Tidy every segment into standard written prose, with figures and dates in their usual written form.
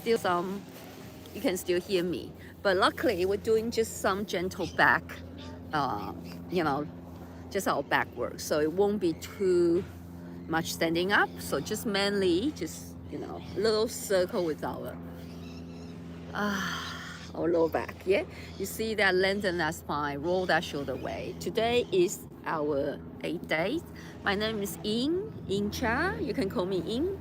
you can still hear me. But luckily, we're doing just some gentle back, you know, just our back work. So it won't be too much standing up. So just mainly, just, little circle with our lower back. Yeah, you see that lengthen that spine, roll that shoulder away. Today is our 8th day. My name is In Cha. You can call me In.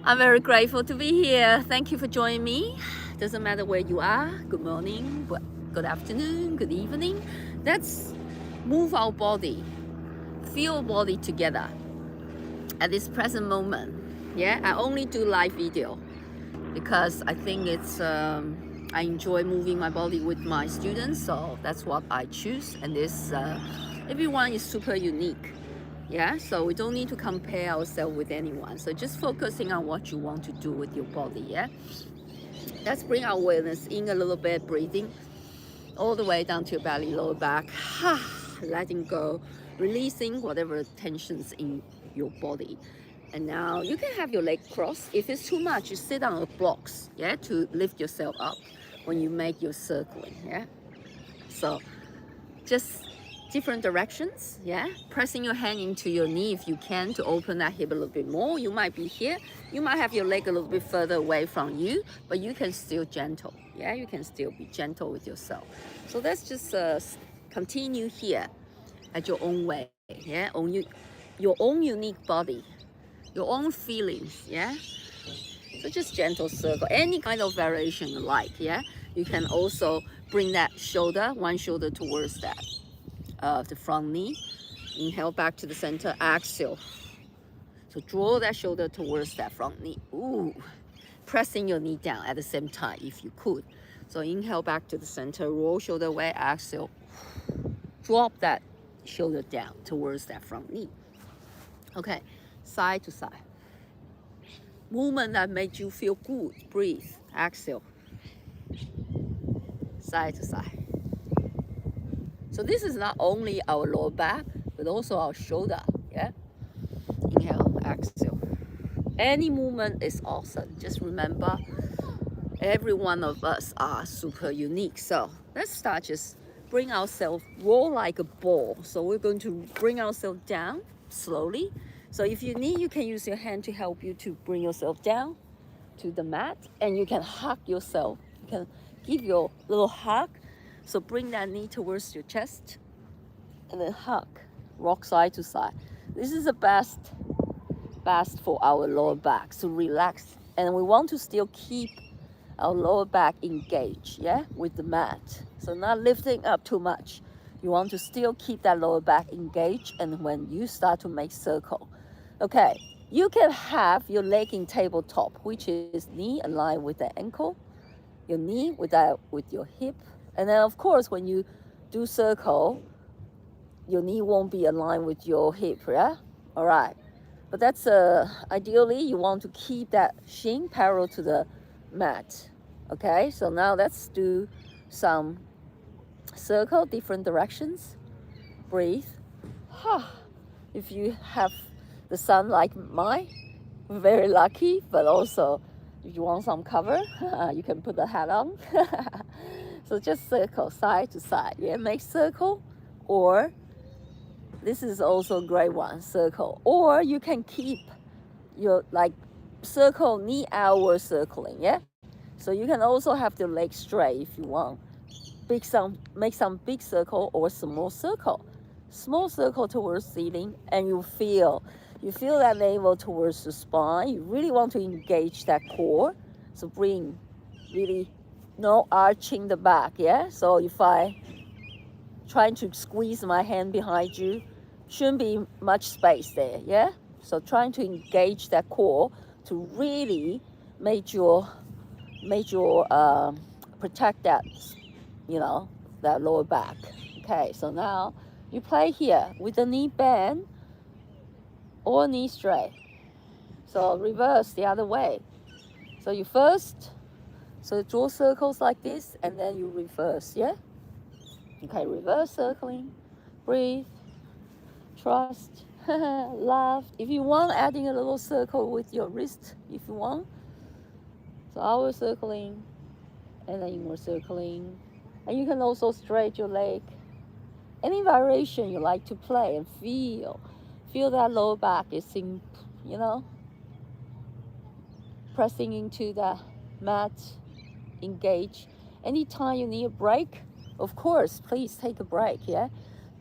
I'm very grateful to be here. Thank you for joining me. Doesn't matter where you are. Good morning, good afternoon, good evening. Let's move our body, feel our body together at this present moment. Yeah, I only do live video because I think it's I enjoy moving my body with my students, so that's what I choose. And this everyone is super unique. Yeah, so we don't need to compare ourselves with anyone. So just focusing on what you want to do with your body. Yeah, let's bring our awareness in a little bit, breathing all the way down to your belly, lower back, letting go, releasing whatever tensions in your body. And now you can have your leg crossed. If it's too much, you sit on the blocks, yeah, to lift yourself up when you make your circling, yeah. So just different directions, yeah. Pressing your hand into your knee if you can to open that hip a little bit more. You might be here. You might have your leg a little bit further away from you, but you can still gentle, yeah. You can still be gentle with yourself. So let's just continue here at your own way, yeah. Your own unique body, your own feelings, yeah. So just gentle circle, any kind of variation you like, yeah. You can also bring that shoulder, one shoulder towards that the front knee. Inhale back to the center, exhale. So draw that shoulder towards that front knee. Ooh, pressing your knee down at the same time if you could. So inhale back to the center, roll shoulder away, exhale. Drop that shoulder down towards that front knee. Okay, side to side. Movement that makes you feel good. Breathe, exhale. Side to side. So this is not only our lower back, but also our shoulder, yeah? Inhale, exhale. Any movement is awesome. Just remember, every one of us are super unique. So let's start, just bring ourselves, roll like a ball. So we're going to bring ourselves down slowly. So if you need, you can use your hand to help you to bring yourself down to the mat, and you can hug yourself. You can give your little hug. So bring that knee towards your chest and then hug, rock side to side. This is the best for our lower back, so relax. And we want to still keep our lower back engaged, yeah, with the mat. So not lifting up too much. You want to still keep that lower back engaged. And when you start to make circle, okay, you can have your leg in tabletop, which is knee aligned with the ankle, your knee with your hip. And then of course, when you do circle, your knee won't be aligned with your hip, yeah? All right. But that's ideally you want to keep that shin parallel to the mat. Okay, so now let's do some circle, different directions. Breathe. If you have the sun like mine, very lucky, but also if you want some cover, you can put the hat on. So just circle side to side, yeah, make circle, or this is also a great one, circle. Or you can keep your circle, knee outward circling, yeah? So you can also have your legs straight if you want. Make some big circle or small circle. Small circle towards ceiling, and you feel that navel towards the spine. You really want to engage that core. So bring really no arching the back, yeah? So if I trying to squeeze my hand behind you, shouldn't be much space there, yeah? So trying to engage that core to really make your protect that, that lower back. Okay, so now you play here with the knee bend or knee straight. So reverse the other way. So you first, draw circles like this, and then you reverse, yeah? Okay, reverse circling, breathe, trust, love. If you want, adding a little circle with your wrist, if you want. So outward circling and then inward circling. And you can also stretch your leg. Any variation you like to play and feel. Feel that lower back is in, you know, pressing into the mat, engage. Anytime you need a break, of course, please take a break, yeah?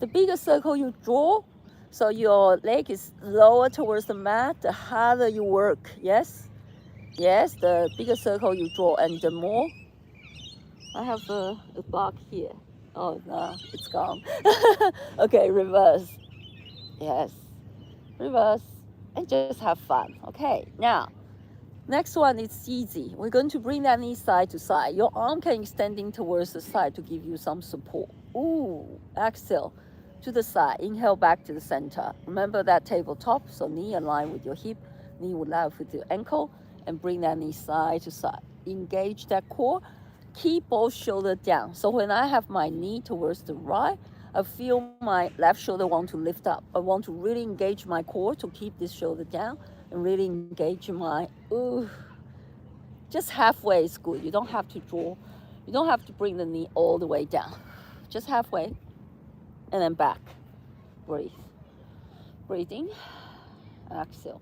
The bigger circle you draw, so your leg is lower towards the mat, the harder you work, yes? Yes, the bigger circle you draw, and the more. I have a bug here. Oh no, it's gone. Okay, reverse. Yes, reverse, and just have fun. Okay, now, next one is easy. We're going to bring that knee side to side. Your arm can extending towards the side to give you some support. Ooh, exhale to the side. Inhale back to the center. Remember that tabletop, so knee align with your hip, knee would line with your ankle, and bring that knee side to side. Engage that core. Keep both shoulders down. So when I have my knee towards the right, I feel my left shoulder want to lift up. I want to really engage my core to keep this shoulder down and really engage my, just halfway is good. You don't have to draw. You don't have to bring the knee all the way down. Just halfway and then back. Breathe. Breathing. Exhale.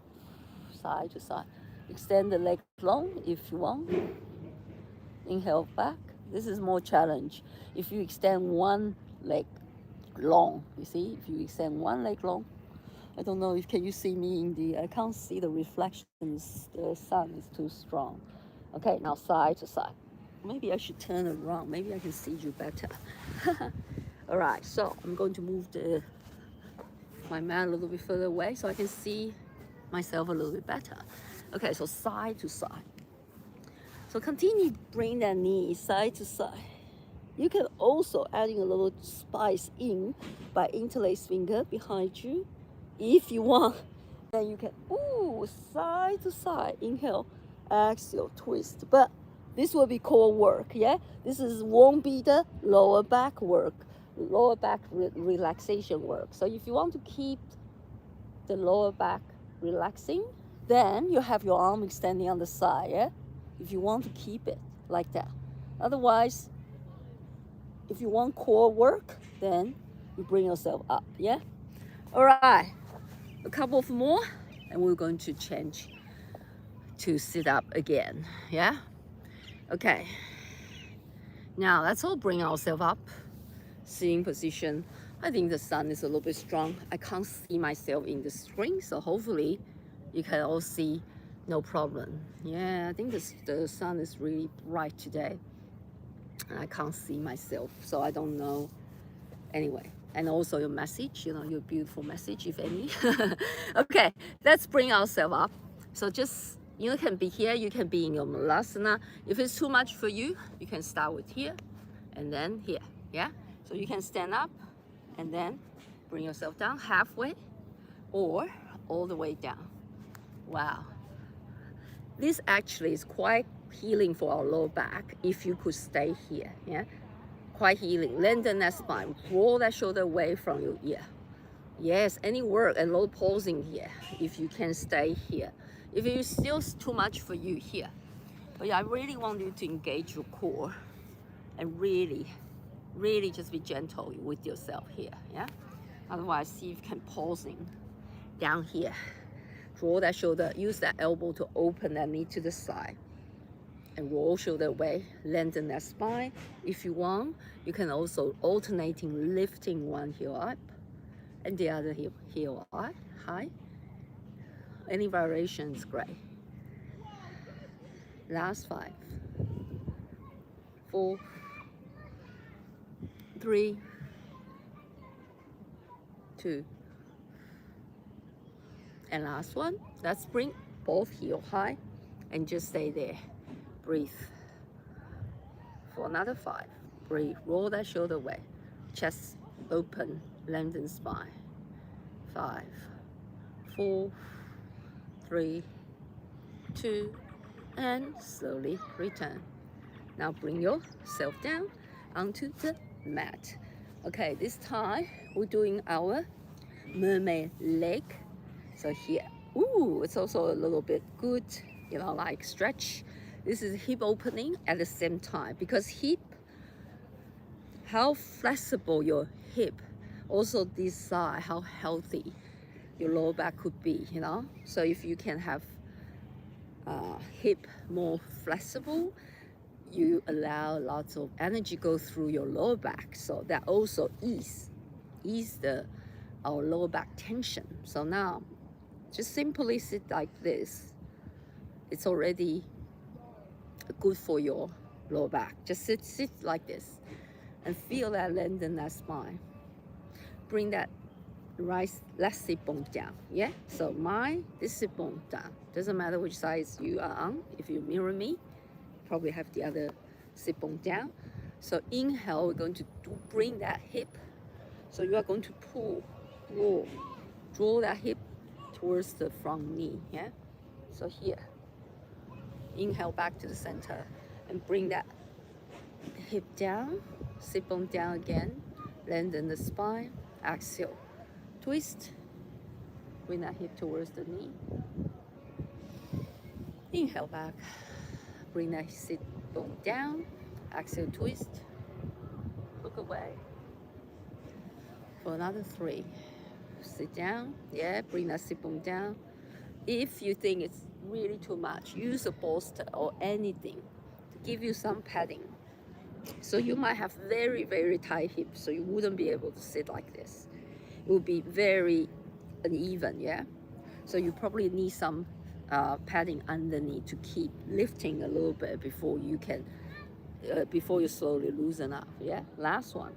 Side to side. Extend the leg long if you want. Inhale back. This is more challenge. If you extend one leg long, you see, if you extend one leg long, I don't know if can you see me in the, I can't see the reflections. The sun is too strong. Okay, now side to side. Maybe I should turn around. Maybe I can see you better. All right, so I'm going to move my mat a little bit further away so I can see myself a little bit better. Okay, so side to side. So continue to bring that knee side to side. You can also adding a little spice in by interlace finger behind you. If you want, then you can, side to side. Inhale, exhale, twist. But this will be core work, yeah? This won't be the lower back work, lower back relaxation work. So if you want to keep the lower back relaxing, then you have your arm extending on the side, yeah? If you want to keep it like that. Otherwise, if you want core work, then you bring yourself up, yeah? All right, a couple of more, and we're going to change to sit up again, yeah? Okay, now let's all bring ourselves up, sitting position. I think the sun is a little bit strong. I can't see myself in the screen, so hopefully you can all see no problem. Yeah, I think the sun is really bright today. I can't see myself, so I don't know. Anyway, and also your message, you know, your beautiful message, if any. Okay, let's bring ourselves up. So just, you can be here, you can be in your Malasana. If it's too much for you, you can start with here and then here, yeah? So you can stand up and then bring yourself down halfway or all the way down. Wow. This actually is quite healing for our lower back if you could stay here, yeah? Quite healing. Lengthen that spine. Roll that shoulder away from your ear. Yes, any work and low pausing here if you can stay here. If it's still too much for you here. But yeah, I really want you to engage your core and really, really just be gentle with yourself here, yeah? Otherwise, see if you can pausing down here. Draw that shoulder, use that elbow to open that knee to the side. And roll shoulder away, lengthen that spine. If you want, you can also alternating lifting one heel up and the other heel up, high. Any variation is great. Last 5, 4, 3, 2. And last one, let's bring both heel high and just stay there. Breathe. For another 5. Breathe. Roll that shoulder away. Chest open. Lengthen spine. 5, 4, 3, 2, and slowly return. Now bring yourself down onto the mat. Okay, this time we're doing our mermaid leg. So here, it's also a little bit good, like stretch This is hip opening at the same time, because hip, how flexible your hip also decide how healthy your lower back could be, you know. So if you can have hip more flexible, you allow lots of energy go through your lower back, so that also ease our lower back tension. So now just simply sit like this. It's already good for your lower back. Just sit like this and feel that lengthen that spine. Bring that left sit bone down. Yeah, so this sit bone down. Doesn't matter which side you are on. If you mirror me, probably have the other sit bone down. So inhale, we're going to bring that hip. So you are going to draw that hip towards the front knee. Yeah, so here, inhale back to the center and bring that hip down, sit bone down again, lengthen the spine, exhale, twist, bring that hip towards the knee, inhale back, bring that sit bone down, exhale, twist, look away. For another 3, sit down, yeah, bring that sit bone down. If you think it's really too much, use a bolster or anything to give you some padding. So you might have very, very tight hips, so you wouldn't be able to sit like this. It would be very uneven, yeah? So you probably need some padding underneath to keep lifting a little bit before you can, before you slowly loosen up, yeah? Last one.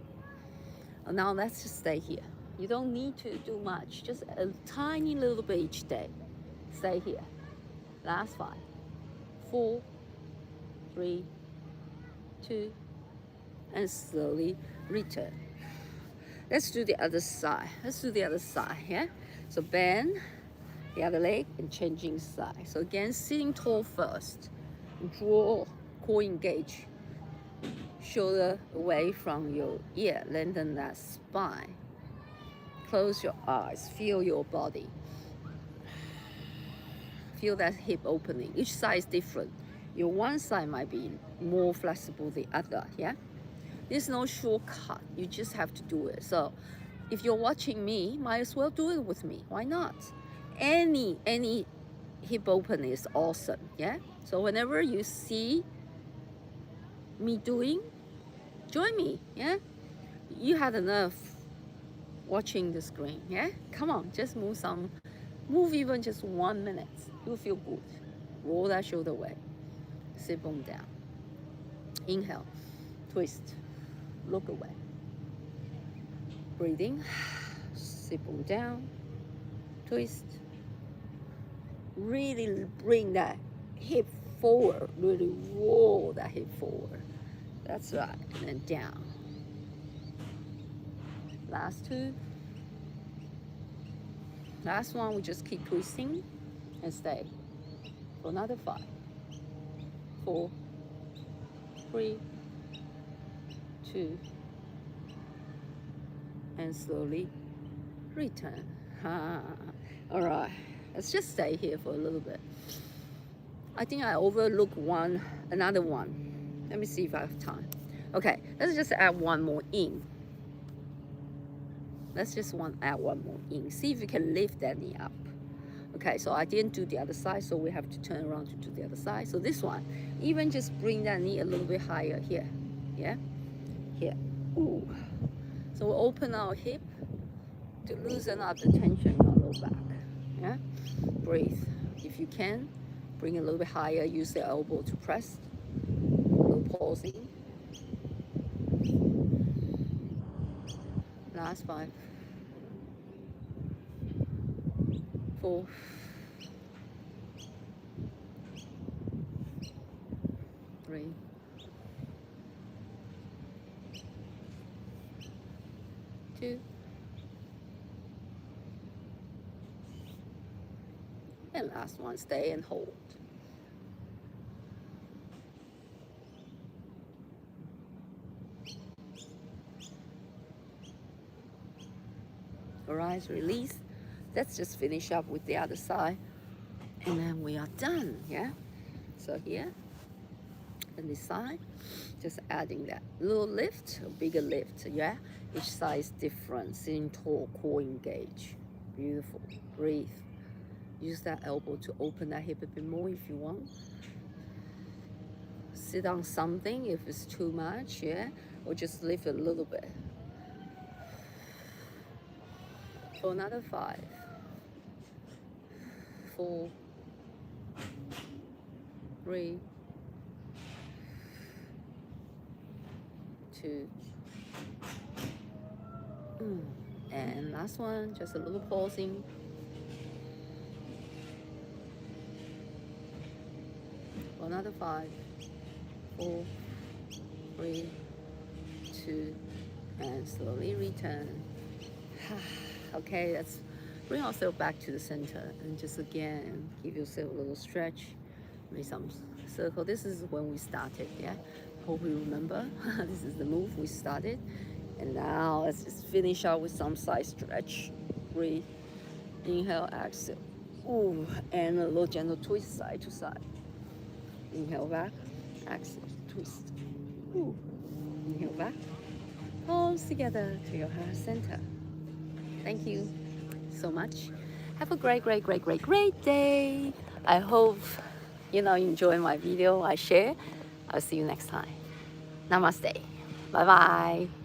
Now let's just stay here. You don't need to do much, just a tiny little bit each day. Stay here. Last 5, 4, 3, 2, and slowly return. Let's do the other side. Yeah? So bend the other leg and changing side. So again, sitting tall first. Draw, core engage. Shoulder away from your ear, lengthen that spine. Close your eyes, feel your body. Feel that hip opening. Each side is different. Your one side might be more flexible than the other, yeah? There's no shortcut, you just have to do it. So if you're watching me, might as well do it with me. Why not? Any hip opening is awesome, yeah? So whenever you see me doing, join me, yeah? You had enough watching the screen, yeah? Come on, just move even just 1 minute. You'll feel good. Roll that shoulder away. Sit bone down. Inhale, twist, look away. Breathing, sit bone down, twist. Really bring that hip forward, really roll that hip forward. That's right, and then down. Last 2. Last one, we just keep twisting and stay for another 5, 4, 3, 2, and slowly return. All right, let's just stay here for a little bit. I think I overlooked another one. Let me see if I have time. Okay, let's just add one more in. Let's just add one more in. See if you can lift that knee up. Okay, so I didn't do the other side, so we have to turn around to do the other side. So this one, even just bring that knee a little bit higher here. Yeah, here. Ooh. So we'll open our hip to loosen up the tension on our low back. Yeah, breathe. If you can, bring it a little bit higher. Use the elbow to press. A little pausing. Last 5, 4, 3, 2, and last one, stay and hold. All right, release. Let's just finish up with the other side, and then we are done, yeah? So here, And this side, just adding that little lift, a bigger lift, yeah? Each side is different, sitting tall, core engage. Beautiful, breathe. Use that elbow to open that hip a bit more if you want. Sit on something if it's too much, yeah? Or just lift a little bit. For another 5, 4, 3, 2, and last one, just a little pausing. For another 5, 4, 3, 2, and slowly return. Okay, let's bring ourselves back to the center and just again give yourself a little stretch, maybe some circle. This is when we started, yeah? Hope you remember. This is the move we started. And now let's just finish out with some side stretch. Breathe, inhale, exhale. Ooh, and a little gentle twist side to side. Inhale back, exhale, twist. Ooh. Inhale back, palms together to your heart center. Thank you so much. Have a great day. I hope you enjoy my video I share. I'll see you next time. Namaste. Bye bye.